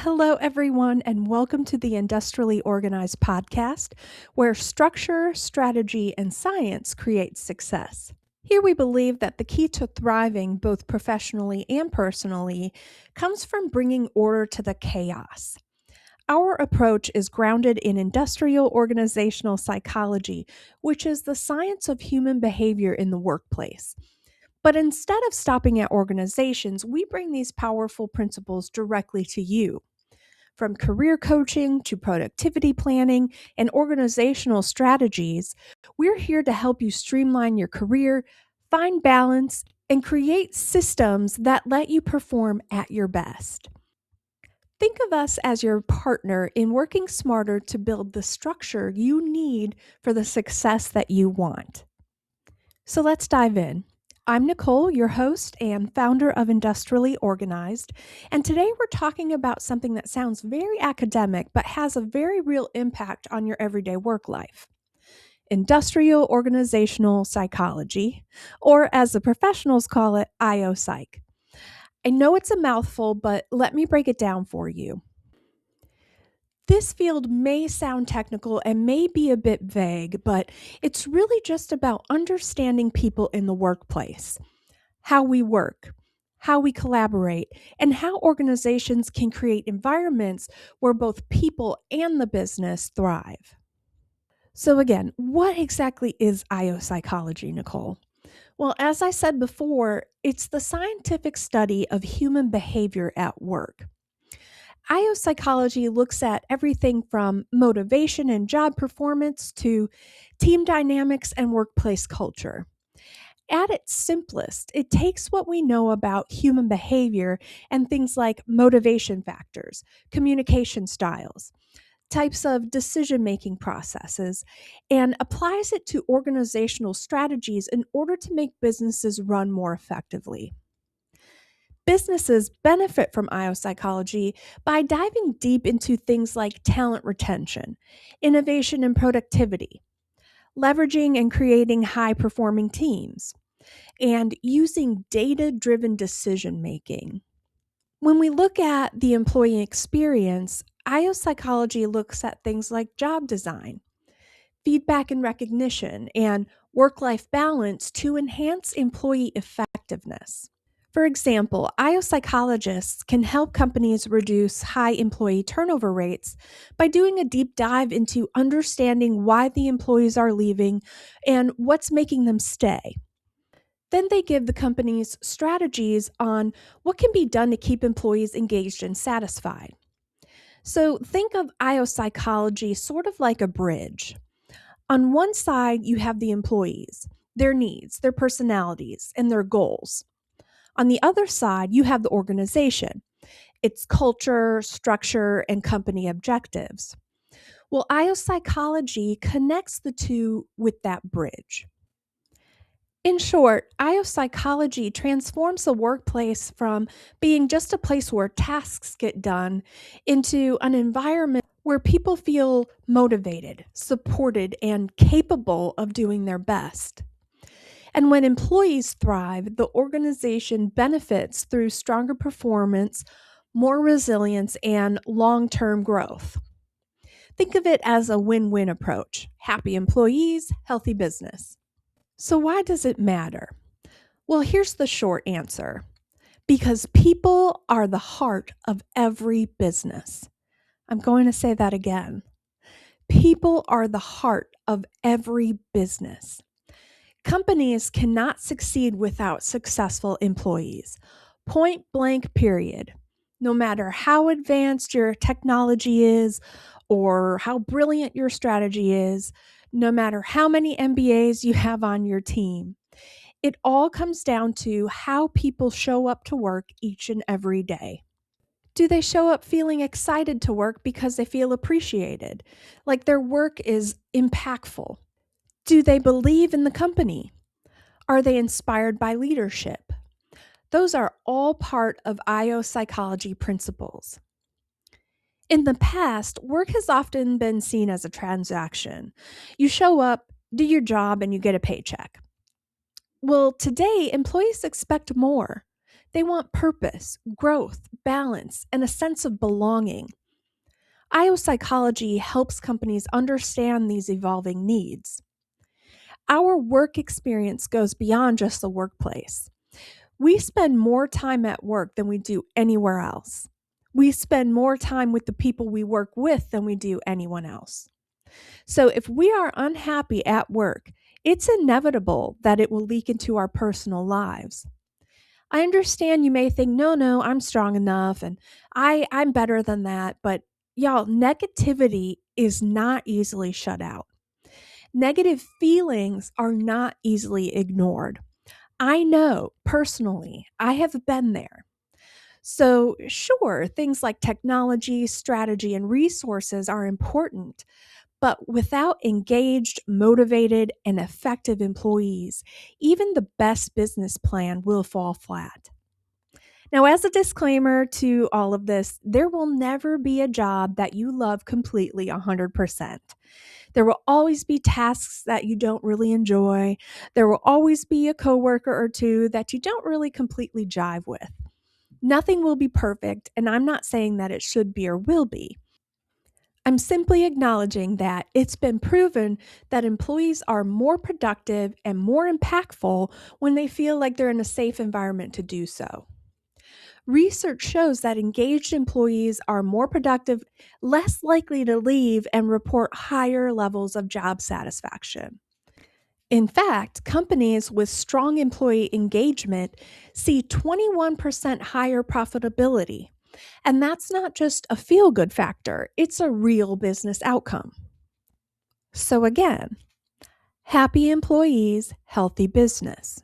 Hello, everyone, and welcome to the Industrially Organized podcast, where structure, strategy, and science create success. Here we believe that the key to thriving, both professionally and personally, comes from bringing order to the chaos. Our approach is grounded in industrial organizational psychology, which is the science of human behavior in the workplace. But instead of stopping at organizations, we bring these powerful principles directly to you. From career coaching to productivity planning and organizational strategies, we're here to help you streamline your career, find balance, and create systems that let you perform at your best. Think of us as your partner in working smarter to build the structure you need for the success that you want. So let's dive in. I'm Nicole, your host and founder of Industrially Organized, and today we're talking about something that sounds very academic but has a very real impact on your everyday work life. Industrial Organizational Psychology, or as the professionals call it, Psych. I know it's a mouthful, but let me break it down for you. This field may sound technical and may be a bit vague, but it's really just about understanding people in the workplace, how we work, how we collaborate, and how organizations can create environments where both people and the business thrive. So, again, what exactly is IO psychology, Nicole? Well, as I said before, it's the scientific study of human behavior at work. IO psychology looks at everything from motivation and job performance to team dynamics and workplace culture. At its simplest, it takes what we know about human behavior and things like motivation factors, communication styles, types of decision making processes, and applies it to organizational strategies in order to make businesses run more effectively. Businesses benefit from IO psychology by diving deep into things like talent retention, innovation and productivity, leveraging and creating high performing teams, and using data driven decision making. When we look at the employee experience, IO psychology looks at things like job design, feedback and recognition, and work life balance to enhance employee effectiveness. For example, IO psychologists can help companies reduce high employee turnover rates by doing a deep dive into understanding why the employees are leaving and what's making them stay. Then they give the companies strategies on what can be done to keep employees engaged and satisfied. So think of IO psychology sort of like a bridge. On one side, you have the employees, their needs, their personalities, and their goals. On the other side, you have the organization, its culture, structure, and company objectives. Well, IO psychology connects the two with that bridge. In short, IO psychology transforms the workplace from being just a place where tasks get done into an environment where people feel motivated, supported, and capable of doing their best. And when employees thrive, the organization benefits through stronger performance, more resilience, and long term growth. Think of it as a win win approach: happy employees, healthy business. So, why does it matter? Well, here's the short answer: because people are the heart of every business. I'm going to say that again. People are the heart of every business. Companies cannot succeed without successful employees. Point blank, period. No matter how advanced your technology is or how brilliant your strategy is, no matter how many MBAs you have on your team, it all comes down to how people show up to work each and every day. Do they show up feeling excited to work because they feel appreciated, like their work is impactful? Do they believe in the company? Are they inspired by leadership? Those are all part of IO psychology principles. In the past, work has often been seen as a transaction. You show up, do your job, and you get a paycheck. Well, today, employees expect more. They want purpose, growth, balance, and a sense of belonging. IO psychology helps companies understand these evolving needs. Our work experience goes beyond just the workplace. We spend more time at work than we do anywhere else. We spend more time with the people we work with than we do anyone else. So if we are unhappy at work, it's inevitable that it will leak into our personal lives. I understand you may think, no, I'm strong enough and I'm better than that. But y'all, negativity is not easily shut out. Negative feelings are not easily ignored. I know personally, I have been there. So, sure, things like technology, strategy, and resources are important, but without engaged, motivated, and effective employees, even the best business plan will fall flat. Now, as a disclaimer to all of this, there will never be a job that you love completely 100%. There will always be tasks that you don't really enjoy. There will always be a coworker or two that you don't really completely jive with. Nothing will be perfect, and I'm not saying that it should be or will be. I'm simply acknowledging that it's been proven that employees are more productive and more impactful when they feel like they're in a safe environment to do so. Research shows that engaged employees are more productive, less likely to leave, and report higher levels of job satisfaction. In fact, companies with strong employee engagement see 21% higher profitability. And that's not just a feel good factor, it's a real business outcome. So, again, happy employees, healthy business.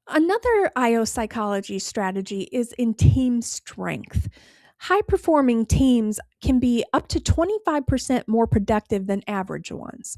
Another IO psychology strategy is in team strength. High performing teams can be up to 25% more productive than average ones.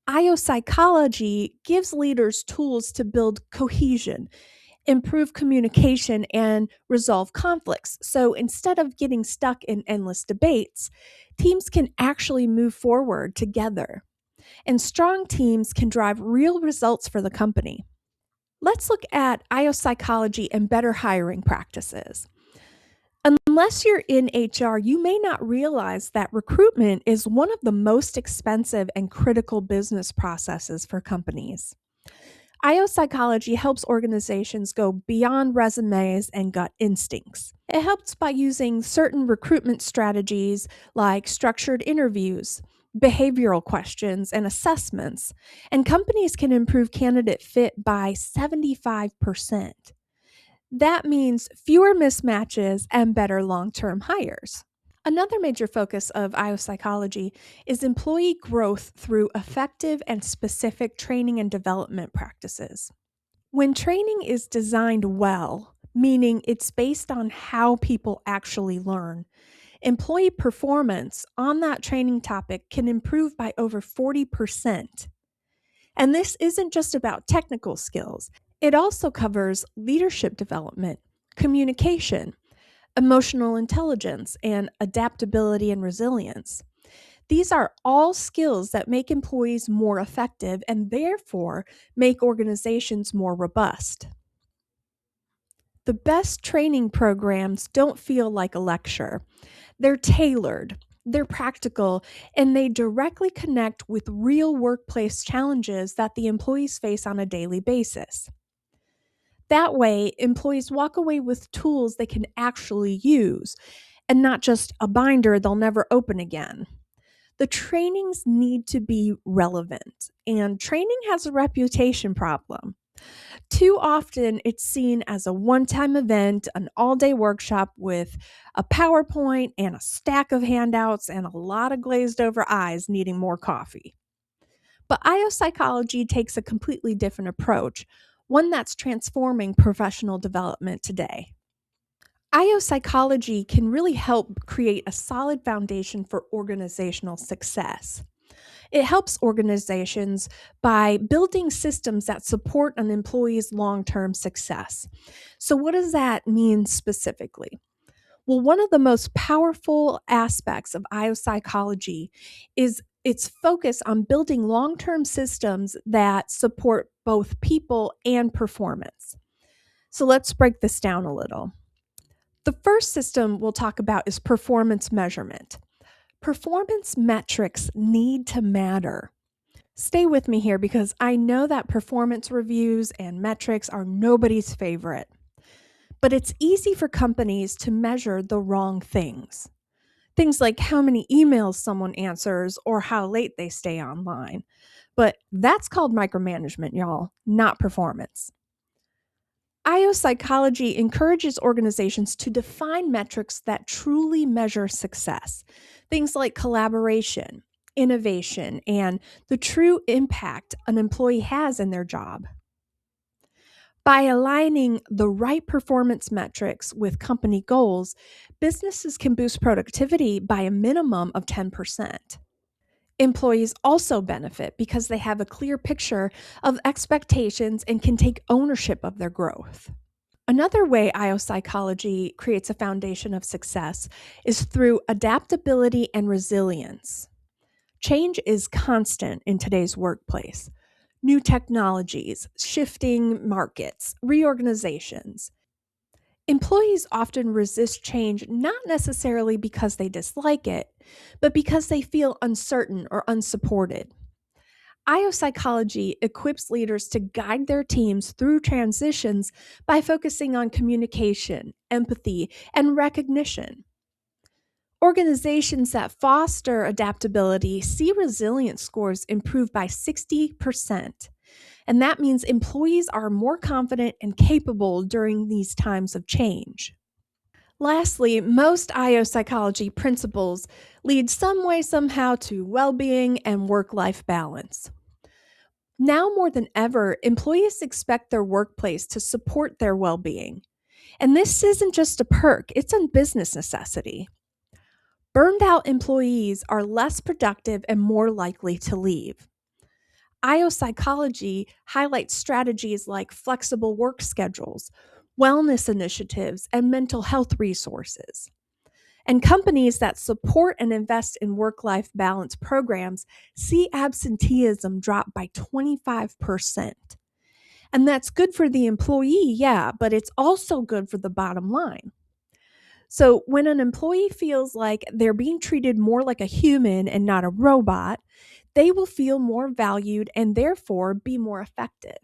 IO psychology gives leaders tools to build cohesion, improve communication, and resolve conflicts. So instead of getting stuck in endless debates, teams can actually move forward together. And strong teams can drive real results for the company. Let's look at IO psychology and better hiring practices. Unless you're in HR, you may not realize that recruitment is one of the most expensive and critical business processes for companies. IO psychology helps organizations go beyond resumes and gut instincts. It helps by using certain recruitment strategies like structured interviews, behavioral questions, and assessments, and companies can improve candidate fit by 75%. That means fewer mismatches and better long-term hires. Another major focus of IO psychology is employee growth through effective and specific training and development practices. When training is designed well, meaning it's based on how people actually learn, employee performance on that training topic can improve by over 40%. And this isn't just about technical skills, it also covers leadership development, communication, emotional intelligence, and adaptability and resilience. These are all skills that make employees more effective and therefore make organizations more robust. The best training programs don't feel like a lecture. They're tailored, they're practical, and they directly connect with real workplace challenges that the employees face on a daily basis. That way, employees walk away with tools they can actually use and not just a binder they'll never open again. The trainings need to be relevant, and training has a reputation problem. Too often, it's seen as a one time event, an all day workshop with a PowerPoint and a stack of handouts and a lot of glazed over eyes needing more coffee. But IO psychology takes a completely different approach, one that's transforming professional development today. IO psychology can really help create a solid foundation for organizational success. It helps organizations by building systems that support an employee's long term success. So, what does that mean specifically? Well, one of the most powerful aspects of IO psychology is its focus on building long term systems that support both people and performance. So let's break this down a little. The first system we'll talk about is performance measurement. Performance metrics need to matter. Stay with me here because I know that performance reviews and metrics are nobody's favorite. But it's easy for companies to measure the wrong things. Things like how many emails someone answers or how late they stay online. But that's called micromanagement, y'all, not performance. IO psychology encourages organizations to define metrics that truly measure success. Things like collaboration, innovation, and the true impact an employee has in their job. By aligning the right performance metrics with company goals, businesses can boost productivity by a minimum of 10%. Employees also benefit because they have a clear picture of expectations and can take ownership of their growth. Another way IO psychology creates a foundation of success is through adaptability and resilience. Change is constant in today's workplace. New technologies, shifting markets, reorganizations. Employees often resist change not necessarily because they dislike it, but because they feel uncertain or unsupported. IO psychology equips leaders to guide their teams through transitions by focusing on communication, empathy, and recognition. Organizations that foster adaptability see resilience scores improve by 60%. And that means employees are more confident and capable during these times of change. Lastly, most IO psychology principles lead some way, somehow to well being and work life balance. Now more than ever, employees expect their workplace to support their well being. And this isn't just a perk, it's a business necessity. Burned out employees are less productive and more likely to leave. IO psychology highlights strategies like flexible work schedules, wellness initiatives, and mental health resources. And companies that support and invest in work life balance programs see absenteeism drop by 25%. And that's good for the employee, yeah, but it's also good for the bottom line. So, when an employee feels like they're being treated more like a human and not a robot, they will feel more valued and therefore be more effective.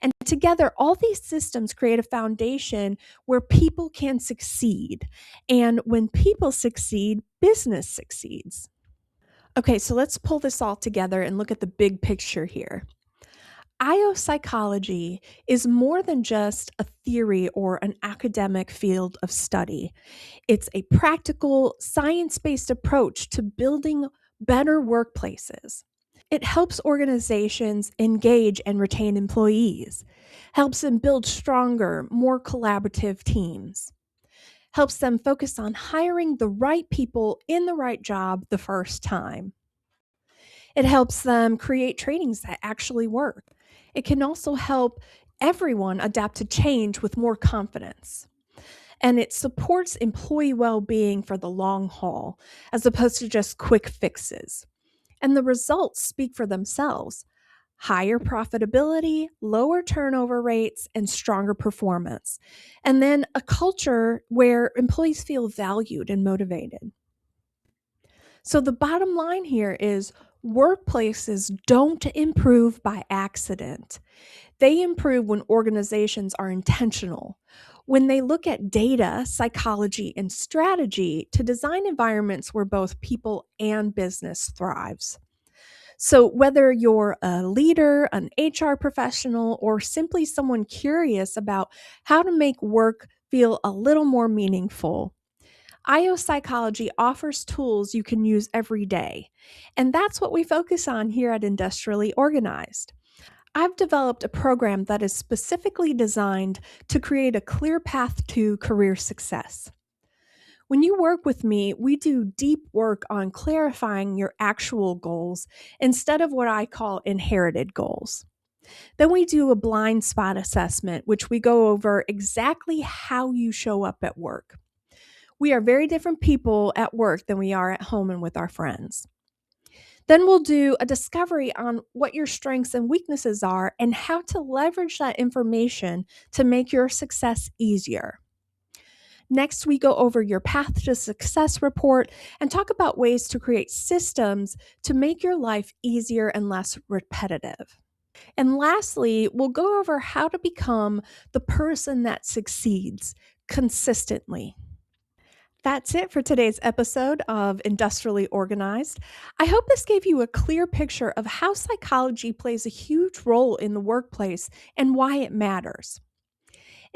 And together, all these systems create a foundation where people can succeed. And when people succeed, business succeeds. Okay, so let's pull this all together and look at the big picture here. IO psychology is more than just a theory or an academic field of study. It's a practical, science based approach to building better workplaces. It helps organizations engage and retain employees, helps them build stronger, more collaborative teams, helps them focus on hiring the right people in the right job the first time. It helps them create trainings that actually work. It can also help everyone adapt to change with more confidence. And it supports employee well being for the long haul, as opposed to just quick fixes. And the results speak for themselves: higher profitability, lower turnover rates, and stronger performance. And then a culture where employees feel valued and motivated. So the bottom line here is workplaces don't improve by accident. They improve when organizations are intentional, when they look at data, psychology, and strategy to design environments where both people and business thrives. So, whether you're a leader, an HR professional, or simply someone curious about how to make work feel a little more meaningful, IO Psychology offers tools you can use every day. And that's what we focus on here at Industrially Organized. I've developed a program that is specifically designed to create a clear path to career success. When you work with me, we do deep work on clarifying your actual goals instead of what I call inherited goals. Then we do a blind spot assessment, which we go over exactly how you show up at work. We are very different people at work than we are at home and with our friends. Then we'll do a discovery on what your strengths and weaknesses are and how to leverage that information to make your success easier. Next, we go over your path to success report and talk about ways to create systems to make your life easier and less repetitive. And lastly, we'll go over how to become the person that succeeds consistently. That's it for today's episode of Industrially Organized. I hope this gave you a clear picture of how psychology plays a huge role in the workplace and why it matters.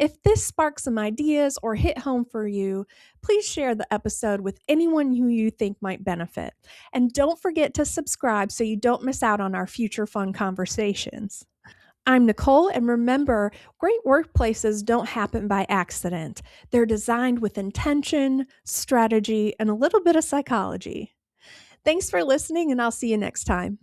If this sparks some ideas or hit home for you, please share the episode with anyone who you think might benefit. And don't forget to subscribe so you don't miss out on our future fun conversations. I'm Nicole, and remember, great workplaces don't happen by accident. They're designed with intention, strategy, and a little bit of psychology. Thanks for listening, and I'll see you next time.